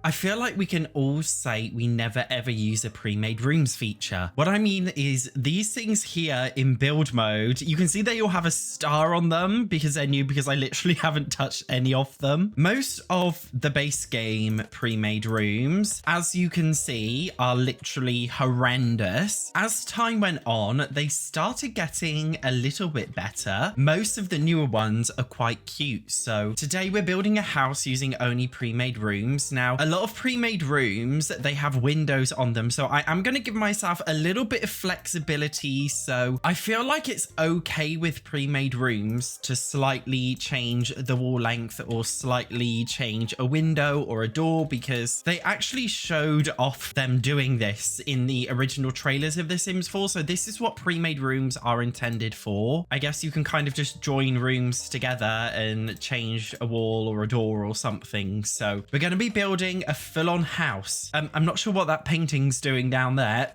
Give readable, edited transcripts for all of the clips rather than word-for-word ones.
I feel like we can all say we never ever use a pre-made rooms feature. What I mean is these things here in build mode, you can see they all have a star on them because they're new, because I literally haven't touched any of them. Most of the base game pre-made rooms, as you can see, are literally horrendous. As time went on, they started getting a little bit better. Most of the newer ones are quite cute. So today we're building a house using only pre-made rooms. Now, a lot of pre-made rooms, they have windows on them. So I am going to give myself a little bit of flexibility. So I feel like it's okay with pre-made rooms to slightly change the wall length or slightly change a window or a door, because they actually showed off them doing this in the original trailers of The Sims 4. So this is what pre-made rooms are intended for. I guess you can kind of just join rooms together and change a wall or a door or something. So we're going to be building a full-on house. I'm not sure what that painting's doing down there.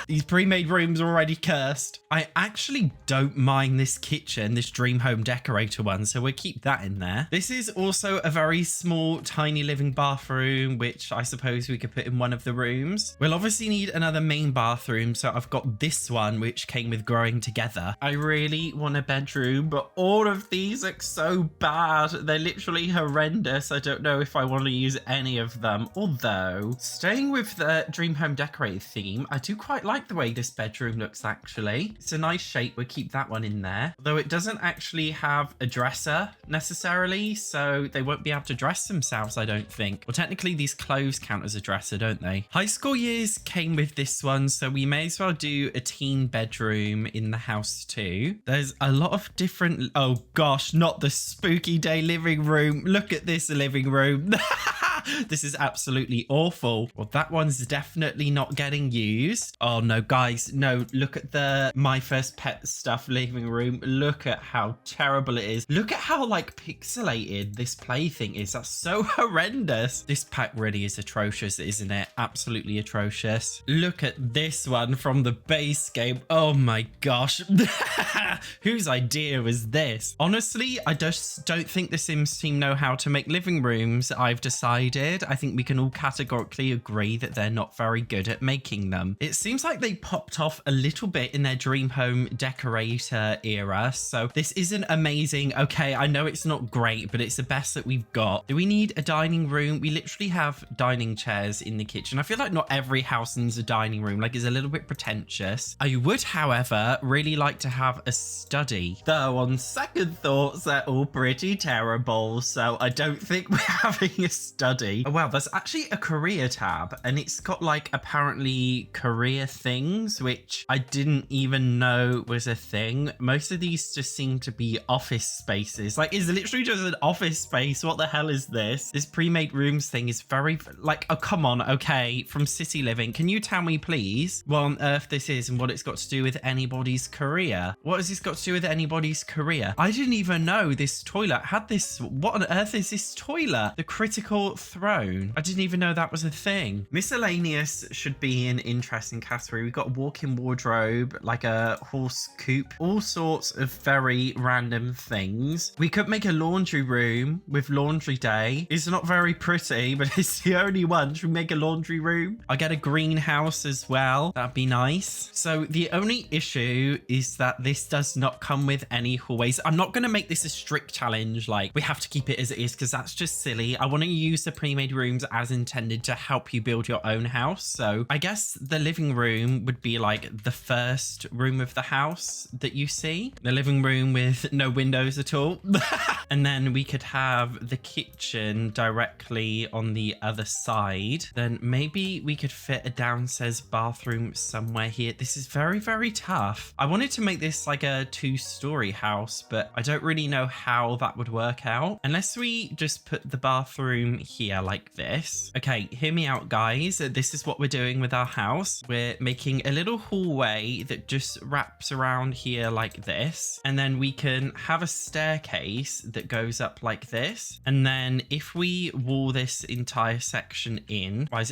These pre-made rooms are already cursed. I actually don't mind this kitchen, this dream home decorator one, so we'll keep that in there. This is also a very small, tiny living bathroom, which I suppose we could put in one of the rooms. We'll obviously need another main bathroom, so I've got this one, which came with growing together. I really want a bedroom, but all of these look so bad. They're literally horrendous. I don't know if I want to use any of them. Although, staying with the dream home decorator theme, I do quite like the way this bedroom looks, actually. It's a nice shape. We'll keep that one in there. Though it doesn't actually have a dresser necessarily, so they won't be able to dress themselves, I don't think. Well, technically these clothes count as a dresser, don't they? High school years came with this one, so we may as well do a teen bedroom in the house too. There's a lot of different... Oh gosh, not the spooky day living room. Look at this living room. This is absolutely awful. Well, that one's definitely not getting used. Oh no, guys, no, look at the My First Pet stuff living room. Look at how terrible it is. Look at how like pixelated this plaything is. That's so horrendous. This pack really is atrocious, isn't it? Absolutely atrocious. Look at this one from the base game. Oh my gosh. Whose idea was this? Honestly, I just don't think the Sims team know how to make living rooms. I've decided. I think we can all categorically agree that they're not very good at making them. It seems like they popped off a little bit in their dream home decorator era. So this isn't amazing. Okay, I know it's not great, but it's the best that we've got. Do we need a dining room? We literally have dining chairs in the kitchen. I feel like not every house needs a dining room. Like, it's a little bit pretentious. I would, however, really like to have a study. Though on second thoughts, they're all pretty terrible. So I don't think we're having a study. Oh wow, there's actually a career tab, and it's got like apparently career things, which I didn't even know was a thing. Most of these just seem to be office spaces. Like, it's literally just an office space. What the hell is this? This pre-made rooms thing is very like, oh come on, okay, from City Living, can you tell me please what on earth this is and what it's got to do with anybody's career? What has this got to do with anybody's career? I didn't even know this toilet had this. What on earth is this toilet? The critical throne. I didn't even know that was a thing. Miscellaneous should be an interesting category. We've got a walk-in wardrobe, like a horse coop, all sorts of very random things. We could make a laundry room with laundry day. It's not very pretty, but it's the only one. Should we make a laundry room? I get a greenhouse as well. That'd be nice. So the only issue is that this does not come with any hallways. I'm not going to make this a strict challenge. Like, we have to keep it as it is, because that's just silly. I want to use the pre-made rooms as intended to help you build your own house. So I guess the living room would be like the first room of the house that you see. The living room with no windows at all. And then we could have the kitchen directly on the other side. Then maybe we could fit a downstairs bathroom somewhere here. This is very, very tough. I wanted to make this like a 2-story house, but I don't really know how that would work out. Unless we just put the bathroom here like this. Okay, hear me out, guys. This is what we're doing with our house. We're making a little hallway that just wraps around here like this. And then we can have a staircase that goes up like this. And then if we wall this entire section in, why is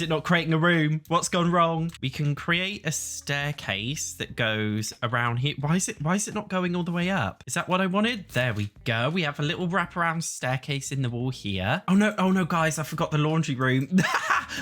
it not creating a room? What's gone wrong? We can create a staircase that goes around here. Why is it not going all the way up? Is that what I wanted? There we go. We have a little wraparound staircase in the wall here. Oh no, no, guys, I forgot the laundry room.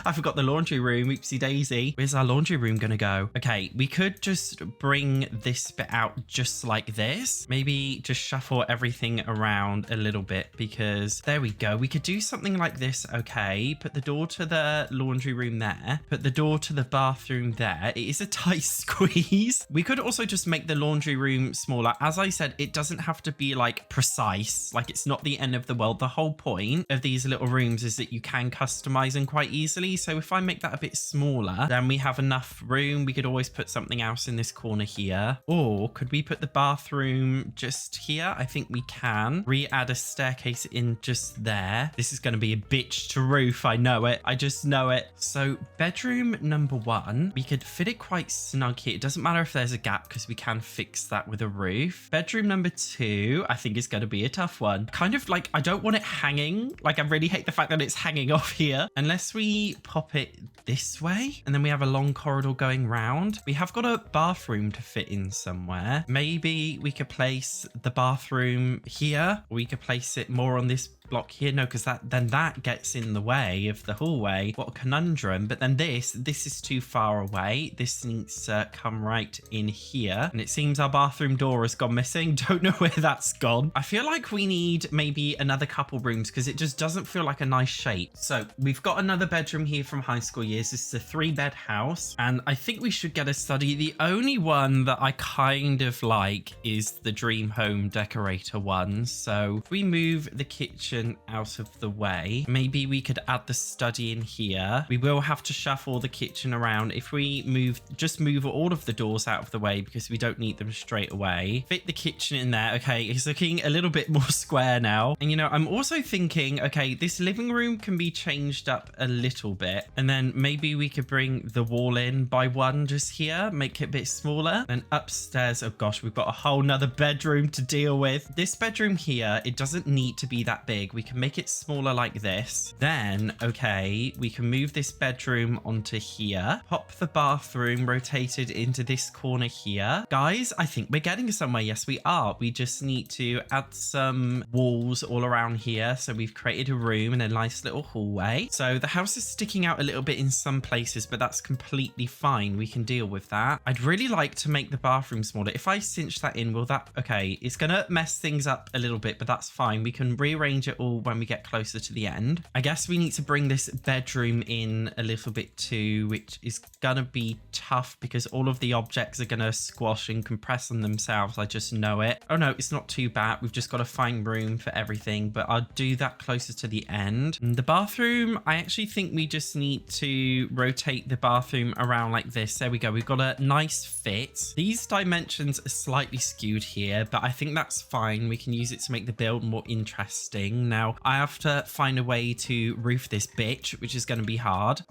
I forgot the laundry room. Oopsie daisy. Where's our laundry room gonna go? Okay, we could just bring this bit out just like this. Maybe just shuffle everything around a little bit because there we go. We could do something like this. Okay, put the door to the laundry room there. Put the door to the bathroom there. It is a tight squeeze. We could also just make the laundry room smaller. As I said, it doesn't have to be like precise. Like it's not the end of the world. The whole point of these little rooms is that you can customize them quite easily. So if I make that a bit smaller, then we have enough room. We could always put something else in this corner here. Or could we put the bathroom just here? I think we can. Re-add a staircase in just there. This is going to be a bitch to roof. I know it. I just know it. So bedroom number 1, we could fit it quite snug here. It doesn't matter if there's a gap because we can fix that with a roof. Bedroom number 2, I think is going to be a tough one. Kind of like, I don't want it hanging. Like I really hate the fact that it's hanging off here. Unless we pop it this way and then we have a long corridor going round. We have got a bathroom to fit in somewhere. Maybe we could place the bathroom here. Or we could place it more on this block here. No, because that gets in the way of the hallway. What a conundrum. But then this is too far away. This needs to come right in here. And it seems our bathroom door has gone missing. Don't know where that's gone. I feel like we need maybe another couple rooms because it just doesn't feel like a nice shape. So we've got another bedroom here from high school years. This is a 3-bed house. And I think we should get a study. The only one that I kind of like is the dream home decorator one. So if we move the kitchen out of the way, maybe we could add the study in here. We will have to shuffle the kitchen around. If we just move all of the doors out of the way because we don't need them straight away. Fit the kitchen in there. Okay, it's looking a little bit more square now. And you know, I'm also thinking, okay, this living room can be changed up a little bit. And then maybe we could bring the wall in by 1 just here, make it a bit smaller. And upstairs, oh gosh, we've got a whole nother bedroom to deal with. This bedroom here, it doesn't need to be that big. We can make it smaller like this. Then, okay, we can move this bedroom onto here. Pop the bathroom rotated into this corner here. Guys, I think we're getting somewhere. Yes, we are. We just need to add some walls all around here. So we've created a room and a nice little hallway. So the house is sticking out a little bit in some places, but that's completely fine. We can deal with that. I'd really like to make the bathroom smaller. If I cinch that in, will that... Okay, it's going to mess things up a little bit, but that's fine. We can rearrange it all when we get closer to the end. I guess we need to bring this bedroom in a little bit too, which is gonna be tough because all of the objects are gonna squash and compress on themselves. I just know it. Oh no, it's not too bad. We've just got to find room for everything, but I'll do that closer to the end. And the bathroom, I actually think we just need to rotate the bathroom around like this. There we go. We've got a nice fit. These dimensions are slightly skewed here, but I think that's fine. We can use it to make the build more interesting. Now, I have to find a way to roof this bitch, which is going to be hard.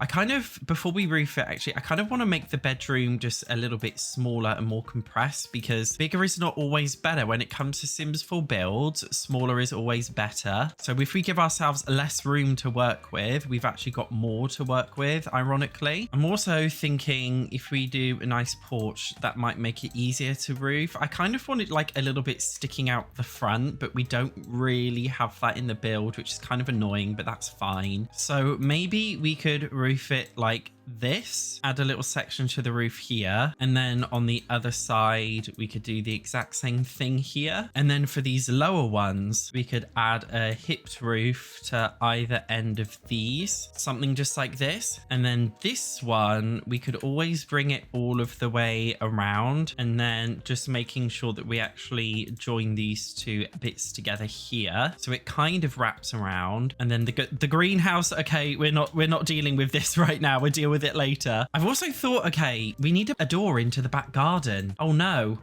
Before we roof it, actually, I kind of want to make the bedroom just a little bit smaller and more compressed because bigger is not always better. When it comes to Sims 4 builds, smaller is always better. So if we give ourselves less room to work with, we've actually got more to work with, ironically. I'm also thinking if we do a nice porch, that might make it easier to roof. I kind of want it like a little bit sticking out the front, but we don't really have that in the build, which is kind of annoying, but that's fine. So maybe we could roof it like this, add a little section to the roof here, and then on the other side we could do the exact same thing here. And then for these lower ones we could add a hipped roof to either end of these, something just like this. And then this one we could always bring it all of the way around, and then just making sure that we actually join these two bits together here so it kind of wraps around. And then the greenhouse, okay, we're not dealing with this right now, we'll deal with it later. I've also thought, okay, we need a door into the back garden. Oh no,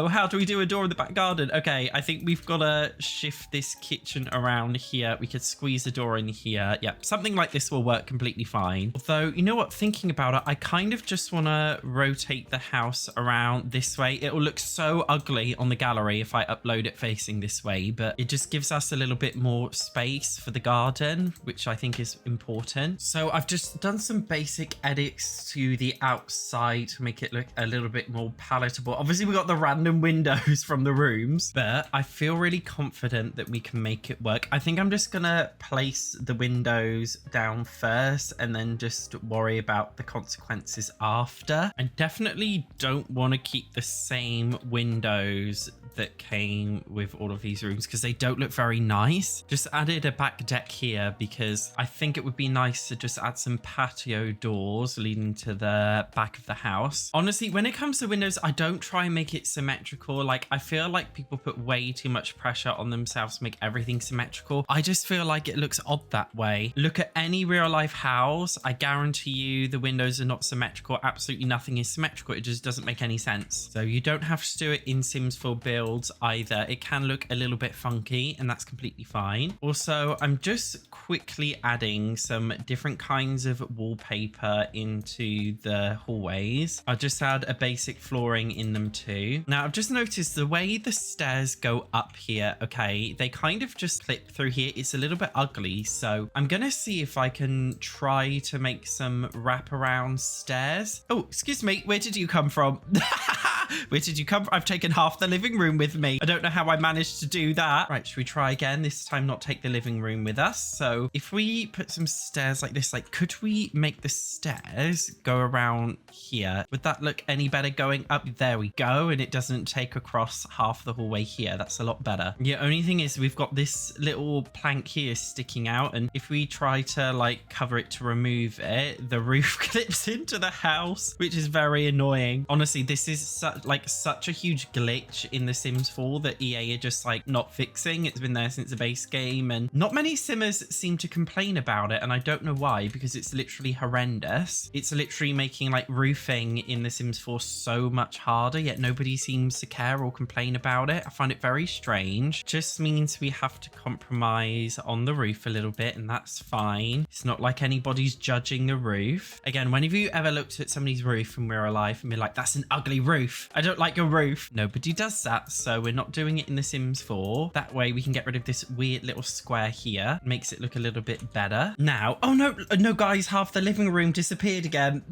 how do we do a door in the back garden? Okay, I think we've got to shift this kitchen around here. We could squeeze the door in here. Yep, something like this will work completely fine. Although, you know what, thinking about it, I kind of just want to rotate the house around this way. It will look so ugly on the gallery if I upload it facing this way, but it just gives us a little bit more space for the garden, which I think is important. So I've just done some basic edits to the outside to make it look a little bit more palatable. Obviously, we got the random windows from the rooms, but I feel really confident that we can make it work. I think I'm just gonna place the windows down first and then just worry about the consequences after. I definitely don't want to keep the same windows that came with all of these rooms because they don't look very nice. Just added a back deck here because I think it would be nice to just add some patio doors leading to the back of the house. Honestly, when it comes to windows, I don't try and make it symmetrical. Like, I feel like people put way too much pressure on themselves to make everything symmetrical. I just feel like it looks odd that way. Look at any real life house. I guarantee you the windows are not symmetrical. Absolutely nothing is symmetrical. It just doesn't make any sense. So you don't have to do it in Sims 4 builds either. It can look a little bit funky and that's completely fine. Also, I'm just quickly adding some different kinds of wallpaper into the hallways. I'll just add a basic flooring in them too. Now, I've just noticed the way the stairs go up here, okay, they kind of just clip through here. It's a little bit ugly. So I'm going to see if I can try to make some wraparound stairs. Oh, excuse me. Where did you come from? Where did you come from? I've taken half the living room with me. I don't know how I managed to do that. Right, should we try again? This time not take the living room with us. So if we put some stairs like this, like, could we make the stairs go around here? Would that look any better going up? There we go. And it doesn't take across half the hallway here. That's a lot better. The only thing is we've got this little plank here sticking out. And if we try to like cover it to remove it, the roof clips into the house, which is very annoying. Honestly, this is such a huge glitch in The Sims 4 that EA are just like not fixing. It's been there since the base game and not many simmers seem to complain about it, and I don't know why, because it's literally horrendous. It's literally making like roofing in The Sims 4 so much harder, yet nobody seems to care or complain about it. I find it very strange. Just means we have to compromise on the roof a little bit, and that's fine. It's not like anybody's judging the roof. Again, when have you ever looked at somebody's roof in real life and be like, that's an ugly roof, I don't like your roof? Nobody does that, so we're not doing it in The Sims 4. That way we can get rid of this weird little square here. Makes it look a little bit better. Now, oh no guys, half the living room disappeared again.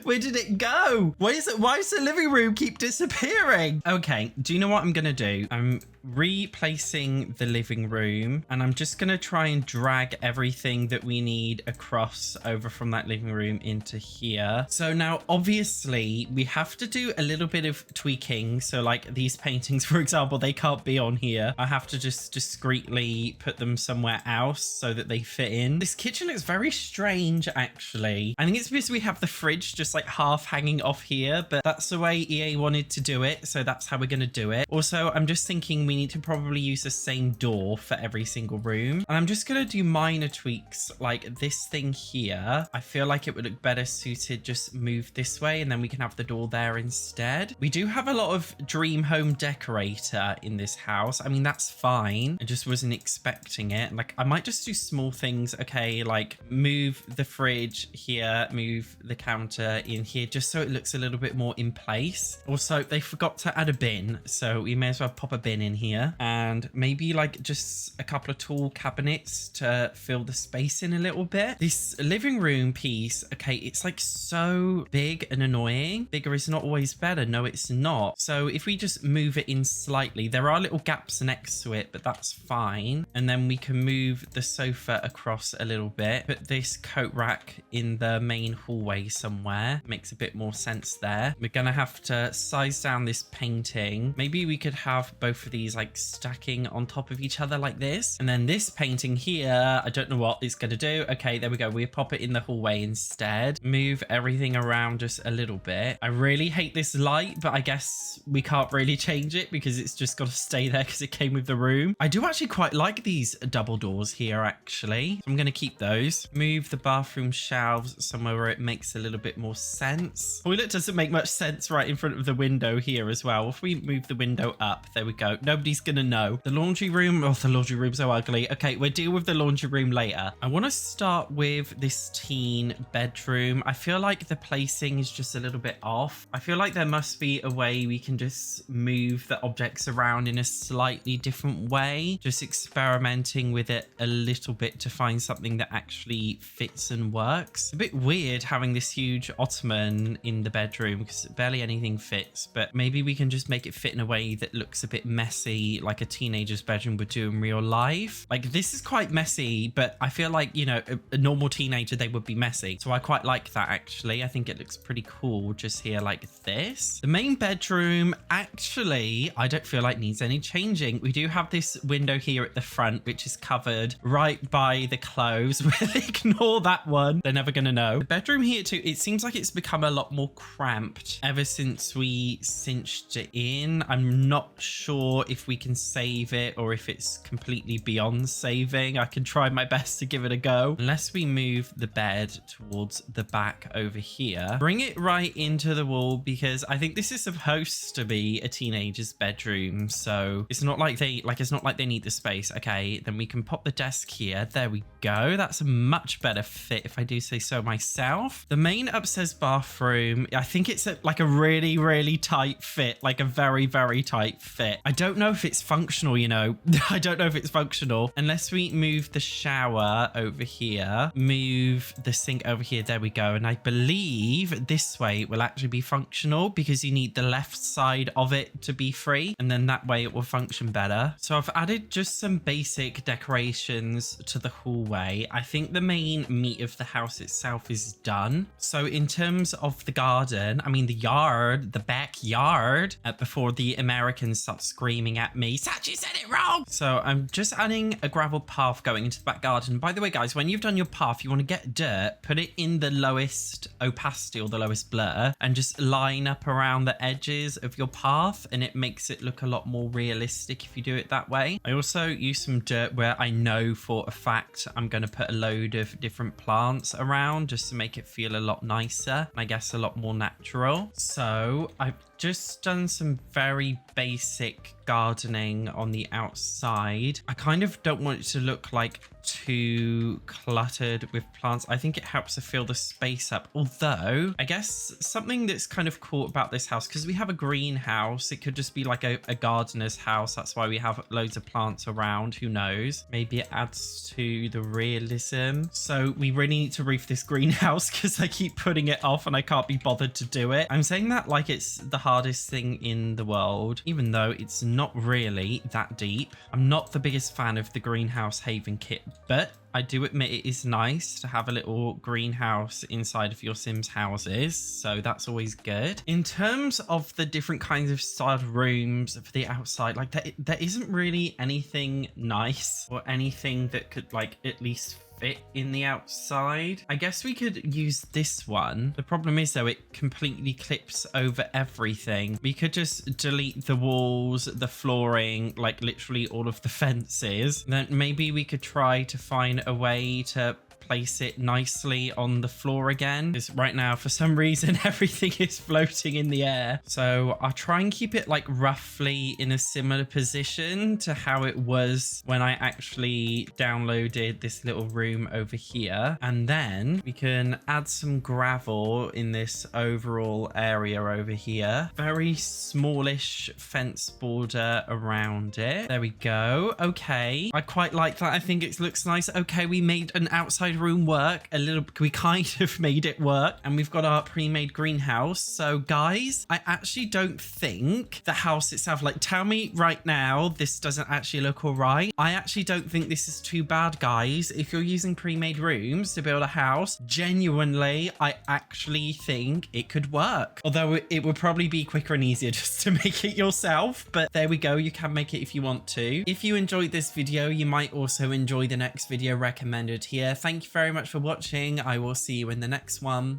Where did it go? Why does the living room keep disappearing? Okay, do you know what I'm gonna do? I'm replacing the living room and I'm just gonna try and drag everything that we need across over from that living room into here. So now obviously we have to do a little bit of tweaking. So like these paintings, for example, they can't be on here. I have to just discreetly put them somewhere else so that they fit in. This kitchen looks very strange actually. I think it's because we have the fridge just like half hanging off here, but that's the way EA wanted to do it, so that's how we're going to do it. Also, I'm just thinking we need to probably use the same door for every single room, and I'm just going to do minor tweaks like this thing here. I feel like it would look better suited just move this way, and then we can have the door there instead. We do have a lot of dream home decorator in this house. I mean, that's fine. I just wasn't expecting it. Like, I might just do small things. Okay, like move the fridge here, move the counter in here, just so it looks a little bit more in place. Also, they forgot to add a bin, so we may as well pop a bin in here, and maybe like just a couple of tool cabinets to fill the space in a little bit. This living room piece, okay, it's like so big and annoying. Bigger is not always better. No, it's not. So if we just move it in slightly, there are little gaps next to it, but that's fine. And then we can move the sofa across a little bit, put this coat rack in the main hallway somewhere. Makes a bit more sense there. We're gonna have to size down this painting. Maybe we could have both of these like stacking on top of each other like this, and then this painting here, I don't know what it's gonna do. Okay, there we go. We pop it in the hallway instead. Move everything around just a little bit. I really hate this light, but I guess we can't really change it because it's just got to stay there because it came with the room. I do actually quite like these double doors here actually, so I'm gonna keep those. Move the bathroom shelves somewhere where it makes a little bit bit more sense. Toilet doesn't make much sense right in front of the window here as well. If we move the window up, there we go. Nobody's gonna know. The laundry room, oh, the laundry room's so ugly. Okay, we'll deal with the laundry room later. I want to start with this teen bedroom. I feel like the placing is just a little bit off. I feel like there must be a way we can just move the objects around in a slightly different way. Just experimenting with it a little bit to find something that actually fits and works. A bit weird having this huge ottoman in the bedroom because barely anything fits, but maybe we can just make it fit in a way that looks a bit messy, like a teenager's bedroom would do in real life. Like, this is quite messy, but I feel like, you know, a normal teenager, they would be messy. So I quite like that, actually. I think it looks pretty cool just here like this. The main bedroom, actually, I don't feel like needs any changing. We do have this window here at the front, which is covered right by the clothes. We'll ignore that one. They're never going to know. The bedroom here too, it seems like it's become a lot more cramped ever since we cinched it in. I'm not sure if we can save it or if it's completely beyond saving. I can try my best to give it a go. Unless we move the bed towards the back over here. Bring it right into the wall because I think this is supposed to be a teenager's bedroom. So it's not like they need the space. Okay, then we can pop the desk here. There we go. That's a much better fit if I do say so myself. The main upstairs bathroom, I think it's like a really, really tight fit, like a very, very tight fit. I don't know if it's functional, you know. I don't know if it's functional unless we move the shower over here, move the sink over here. There we go. And I believe this way it will actually be functional because you need the left side of it to be free, and then that way it will function better. So I've added just some basic decorations to the hallway. I think the main meat of the house itself is done. So in terms of the garden, I mean the yard, the backyard, before the Americans start screaming at me, Satch, you said it wrong. So I'm just adding a gravel path going into the back garden. By the way, guys, when you've done your path, you want to get dirt, put it in the lowest opacity or the lowest blur, and just line up around the edges of your path, and it makes it look a lot more realistic if you do it that way. I also use some dirt where I know for a fact I'm going to put a load of different plants around just to make it feel a lot nicer and I guess a lot more natural. So I've just done some very basic gardening on the outside. I kind of don't want it to look like too cluttered with plants. I think it helps to fill the space up. Although I guess something that's kind of cool about this house, because we have a greenhouse, it could just be like a gardener's house. That's why we have loads of plants around. Who knows? Maybe it adds to the realism. So we really need to roof this greenhouse because I keep putting it off and I can't be bothered to do it. I'm saying that like it's the hardest thing in the world, even though it's not really that deep. I'm not the biggest fan of the greenhouse haven kit, but I do admit it is nice to have a little greenhouse inside of your Sims houses, so that's always good. In terms of the different kinds of styled rooms for the outside, like there isn't really anything nice or anything that could like at least fit in the outside. I guess we could use this one. The problem is though, it completely clips over everything. We could just delete the walls, the flooring, like literally all of the fences. Then maybe we could try to find a way to place it nicely on the floor again, because right now for some reason everything is floating in the air. So I'll try and keep it like roughly in a similar position to how it was when I actually downloaded this little room over here, and then we can add some gravel in this overall area over here. Very smallish fence border around it. There we go. Okay, I quite like that. I think it looks nice. Okay, we made an outside room work a little. We kind of made it work, and we've got our pre-made greenhouse. So guys, I actually don't think the house itself, like, tell me right now this doesn't actually look all right. I actually don't think this is too bad, guys. If you're using pre-made rooms to build a house, genuinely I actually think it could work, although it would probably be quicker and easier just to make it yourself. But there we go, you can make it if you want to. If you enjoyed this video, you might also enjoy the next video recommended here. Thank you very much for watching. I will see you in the next one.